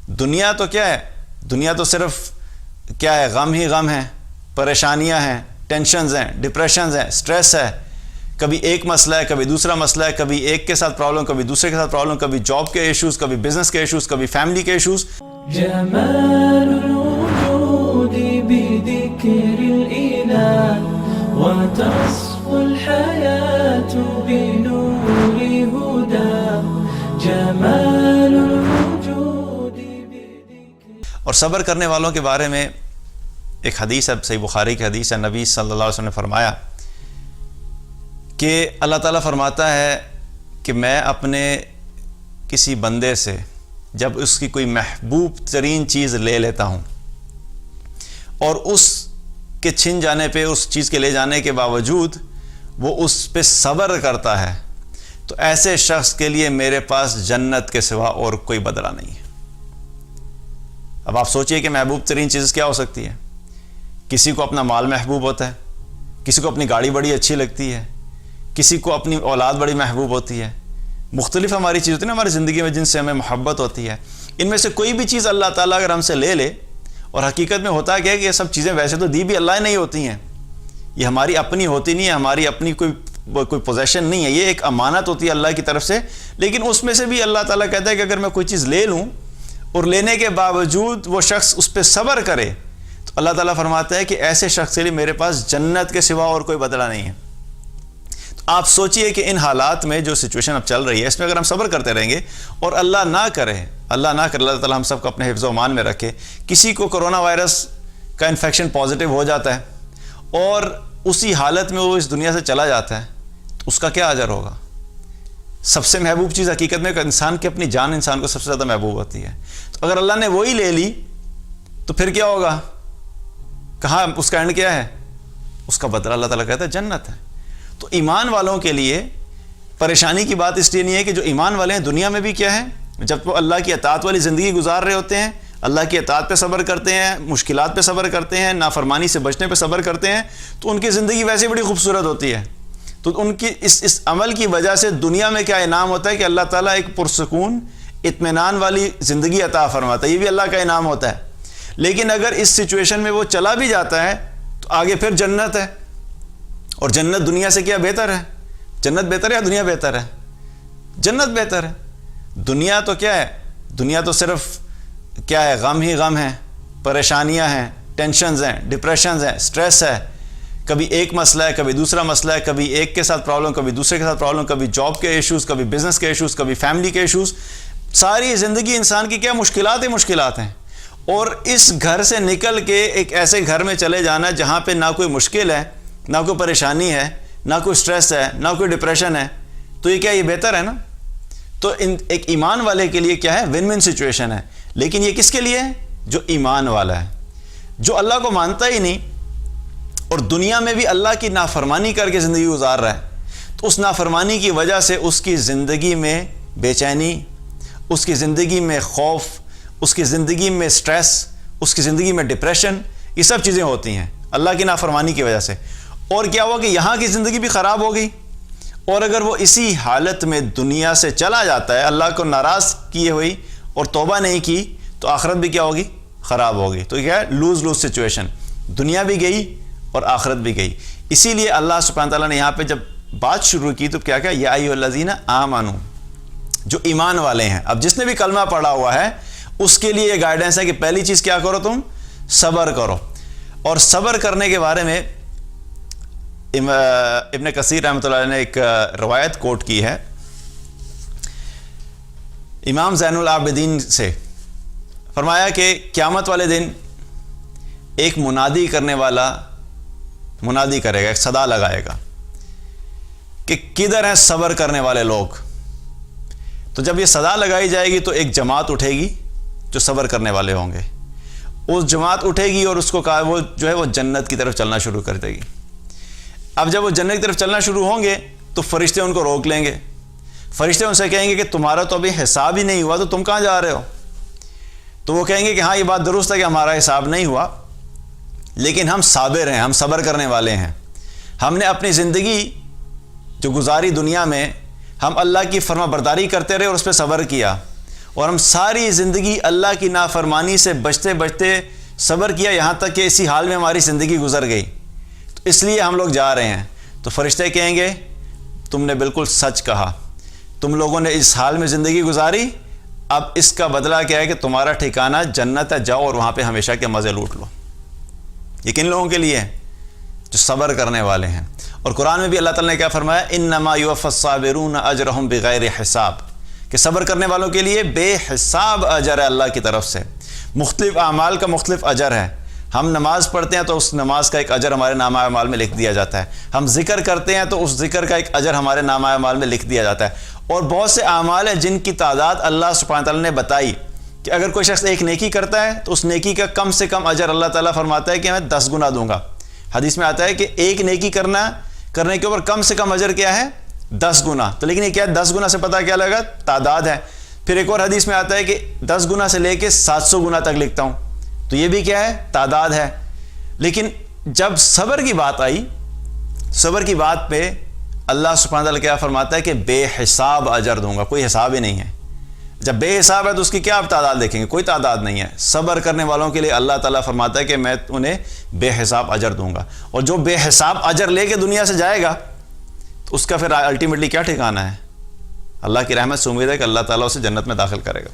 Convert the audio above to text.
دنیا تو کیا ہے؟ دنیا تو صرف کیا ہے؟ غم ہی غم ہے، پریشانیاں ہیں، ٹینشنز ہیں، ڈپریشنز ہیں، سٹریس ہے، کبھی ایک مسئلہ ہے، کبھی دوسرا مسئلہ ہے، کبھی ایک کے ساتھ پرابلم، کبھی دوسرے کے ساتھ پرابلم، کبھی جاب کے ایشوز، کبھی بزنس کے ایشوز، کبھی فیملی کے ایشوز. جمال الوجود بذكر الإله وتصفو الحياة بنور هدى جمال الوجود بذكر. اور صبر کرنے والوں کے بارے میں ایک حدیث ہے، صحیح بخاری کی حدیث ہے. نبی صلی اللہ علیہ وسلم نے فرمایا کہ اللہ تعالیٰ فرماتا ہے کہ میں اپنے کسی بندے سے جب اس کی کوئی محبوب ترین چیز لے لیتا ہوں اور اس کے چھن جانے پہ، اس چیز کے لے جانے کے باوجود وہ اس پہ صبر کرتا ہے، تو ایسے شخص کے لیے میرے پاس جنت کے سوا اور کوئی بدلہ نہیں ہے. اب آپ سوچئے کہ محبوب ترین چیز کیا ہو سکتی ہے؟ کسی کو اپنا مال محبوب ہوتا ہے، کسی کو اپنی گاڑی بڑی اچھی لگتی ہے، کسی کو اپنی اولاد بڑی محبوب ہوتی ہے، مختلف ہماری چیز ہوتی ہے نا ہماری زندگی میں جن سے ہمیں محبت ہوتی ہے. ان میں سے کوئی بھی چیز اللہ تعالیٰ اگر ہم سے لے لے، اور حقیقت میں ہوتا کیا ہے کہ یہ سب چیزیں ویسے تو دی بھی اللہ نہیں ہوتی ہیں، یہ ہماری اپنی ہوتی نہیں ہے، ہماری اپنی کوئی پوزیشن نہیں ہے، یہ ایک امانت ہوتی ہے اللہ کی طرف سے. لیکن اس میں سے بھی اللہ تعالیٰ کہتا ہے کہ اگر میں کوئی چیز لے لوں اور لینے کے باوجود وہ شخص اس پہ صبر کرے، تو اللہ تعالیٰ فرماتا ہے کہ ایسے شخص کے لیے میرے پاس جنت کے سوا اور کوئی بدلہ نہیں ہے. آپ سوچئے کہ ان حالات میں جو سچویشن اب چل رہی ہے، اس میں اگر ہم صبر کرتے رہیں گے اور اللہ نہ کرے، اللہ تعالیٰ ہم سب کو اپنے حفظ و امان میں رکھے، کسی کو کرونا وائرس کا انفیکشن پازیٹیو ہو جاتا ہے اور اسی حالت میں وہ اس دنیا سے چلا جاتا ہے، تو اس کا کیا اجر ہوگا؟ سب سے محبوب چیز حقیقت میں انسان کی اپنی جان انسان کو سب سے زیادہ محبوب ہوتی ہے. تو اگر اللہ نے وہی لے لی تو پھر کیا ہوگا؟ کہاں اس کا اینڈ کیا ہے؟ اس کا بدلہ اللہ تعالیٰ کہتا ہے جنت ہے. تو ایمان والوں کے لیے پریشانی کی بات اس لیے نہیں ہے کہ جو ایمان والے ہیں دنیا میں بھی کیا ہے، جب وہ اللہ کی اطاعت والی زندگی گزار رہے ہوتے ہیں، اللہ کی اطاعت پہ صبر کرتے ہیں، مشکلات پہ صبر کرتے ہیں، نافرمانی سے بچنے پہ صبر کرتے ہیں، تو ان کی زندگی ویسے بڑی خوبصورت ہوتی ہے. تو ان کی اس عمل کی وجہ سے دنیا میں کیا انعام ہوتا ہے کہ اللہ تعالیٰ ایک پرسکون اطمینان والی زندگی عطا فرماتا ہے، یہ بھی اللہ کا انعام ہوتا ہے. لیکن اگر اس سچویشن میں وہ چلا بھی جاتا ہے تو آگے پھر جنت ہے، اور جنت دنیا سے کیا بہتر ہے؟ جنت بہتر ہے یا دنیا بہتر ہے؟ جنت بہتر ہے. دنیا تو کیا ہے؟ دنیا تو صرف کیا ہے؟ غم ہی غم ہے، پریشانیاں ہیں، ٹینشنز ہیں، ڈپریشنز ہیں، سٹریس ہے، کبھی ایک مسئلہ ہے، کبھی دوسرا مسئلہ ہے، کبھی ایک کے ساتھ پرابلم، کبھی دوسرے کے ساتھ پرابلم، کبھی جاب کے ایشوز، کبھی بزنس کے ایشوز، کبھی فیملی کے ایشوز. ساری زندگی انسان کی کیا مشکلات ہی مشکلات ہیں. اور اس گھر سے نکل کے ایک ایسے گھر میں چلے جانا جہاں پہ نہ کوئی مشکل ہے، نہ کوئی پریشانی ہے، نہ کوئی سٹریس ہے، نہ کوئی ڈپریشن ہے، تو یہ کیا یہ بہتر ہے نا؟ تو ایک ایمان والے کے لیے کیا ہے؟ ون ون سچویشن ہے. لیکن یہ کس کے لیے ہے؟ جو ایمان والا ہے، جو اللہ کو مانتا ہی نہیں اور دنیا میں بھی اللہ کی نافرمانی کر کے زندگی گزار رہا ہے. تو اس نافرمانی کی وجہ سے اس کی زندگی میں بے چینی، اس کی زندگی میں خوف، اس کی زندگی میں سٹریس، اس کی زندگی میں ڈپریشن، یہ سب چیزیں ہوتی ہیں اللہ کی نافرمانی کی وجہ سے. اور کیا ہوا کہ یہاں کی زندگی بھی خراب ہو گئی، اور اگر وہ اسی حالت میں دنیا سے چلا جاتا ہے اللہ کو ناراض کیے ہوئی اور توبہ نہیں کی، تو آخرت بھی کیا ہوگی؟ خراب ہوگی. تو کیا ہے؟ لوز لوز سچویشن، دنیا بھی گئی اور آخرت بھی گئی. اسی لیے اللہ سبحانہ تعالیٰ نے یہاں پہ جب بات شروع کی تو کیا یا ایھا الذین آمنوا، جو ایمان والے ہیں. اب جس نے بھی کلمہ پڑھا ہوا ہے اس کے لیے یہ گائیڈنس ہے کہ پہلی چیز کیا کرو؟ تم صبر کرو. اور صبر کرنے کے بارے میں ابن کثیر رحمۃ اللہ علیہ نے ایک روایت کوٹ کی ہے امام زین العابدین سے. فرمایا کہ قیامت والے دن ایک منادی کرنے والا منادی کرے گا، ایک صدا لگائے گا کہ کدھر ہیں صبر کرنے والے لوگ. تو جب یہ صدا لگائی جائے گی تو ایک جماعت اٹھے گی جو صبر کرنے والے ہوں گے. اس جماعت اٹھے گی اور اس کو کہا وہ جو ہے وہ جنت کی طرف چلنا شروع کر دے گی. اب جب وہ جنت کی طرف چلنا شروع ہوں گے تو فرشتے ان کو روک لیں گے. فرشتے ان سے کہیں گے کہ تمہارا تو ابھی حساب ہی نہیں ہوا، تو تم کہاں جا رہے ہو؟ تو وہ کہیں گے کہ ہاں یہ بات درست ہے کہ ہمارا حساب نہیں ہوا، لیکن ہم صابر ہیں، ہم صبر کرنے والے ہیں. ہم نے اپنی زندگی جو گزاری دنیا میں ہم اللہ کی فرما برداری کرتے رہے اور اس پہ صبر کیا، اور ہم ساری زندگی اللہ کی نافرمانی سے بچتے بچتے صبر کیا، یہاں تک کہ اسی حال میں ہماری زندگی گزر گئی، تو اس لیے ہم لوگ جا رہے ہیں۔ تو فرشتے کہیں گے تم نے بالکل سچ کہا، تم لوگوں نے اس حال میں زندگی گزاری، اب اس کا بدلہ کیا ہے کہ تمہارا ٹھکانہ جنت ہے، جاؤ اور وہاں پہ ہمیشہ کے مزے لوٹ لو۔ یہ کن لوگوں کے لیے ہے؟ جو صبر کرنے والے ہیں۔ اور قرآن میں بھی اللہ تعالیٰ نے کیا فرمایا؟ انما یوفی الصابرون اجرہم بغیر حساب، کہ صبر کرنے والوں کے لیے بے حساب اجر ہے اللہ کی طرف سے۔ مختلف اعمال کا مختلف اجر ہے۔ ہم نماز پڑھتے ہیں تو اس نماز کا ایک اجر ہمارے نامہ اعمال میں لکھ دیا جاتا ہے، ہم ذکر کرتے ہیں تو اس ذکر کا ایک اجر ہمارے نامہ اعمال میں لکھ دیا جاتا ہے، اور بہت سے اعمال ہیں جن کی تعداد اللہ سبحانہ تعالیٰ نے بتائی کہ اگر کوئی شخص ایک نیکی کرتا ہے تو اس نیکی کا کم سے کم اجر اللہ تعالیٰ فرماتا ہے کہ میں 10 گنا دوں گا۔ حدیث میں آتا ہے کہ ایک نیکی کرنے کے اوپر کم سے کم اجر کیا ہے؟ 10 گنا۔ تو لیکن یہ کیا ہے؟ 10 گنا سے پتہ کیا لگا؟ تعداد ہے۔ پھر ایک اور حدیث میں آتا ہے کہ 10 گنا سے لے کے 700 گنا تک لکھتا ہوں، تو یہ بھی کیا ہے؟ تعداد ہے۔ لیکن جب صبر کی بات آئی، صبر کی بات پہ اللہ سبحانہ تعالیٰ کیا فرماتا ہے کہ بے حساب اجر دوں گا، کوئی حساب ہی نہیں ہے۔ جب بے حساب ہے تو اس کی کیا آپ تعداد دیکھیں گے؟ کوئی تعداد نہیں ہے۔ صبر کرنے والوں کے لیے اللہ تعالیٰ فرماتا ہے کہ میں انہیں بے حساب اجر دوں گا، اور جو بے حساب اجر لے کے دنیا سے جائے گا تو اس کا پھر الٹیمیٹلی کیا ٹھکانہ ہے؟ اللہ کی رحمت سے امید ہے کہ اللہ تعالیٰ اسے جنت میں داخل کرے گا۔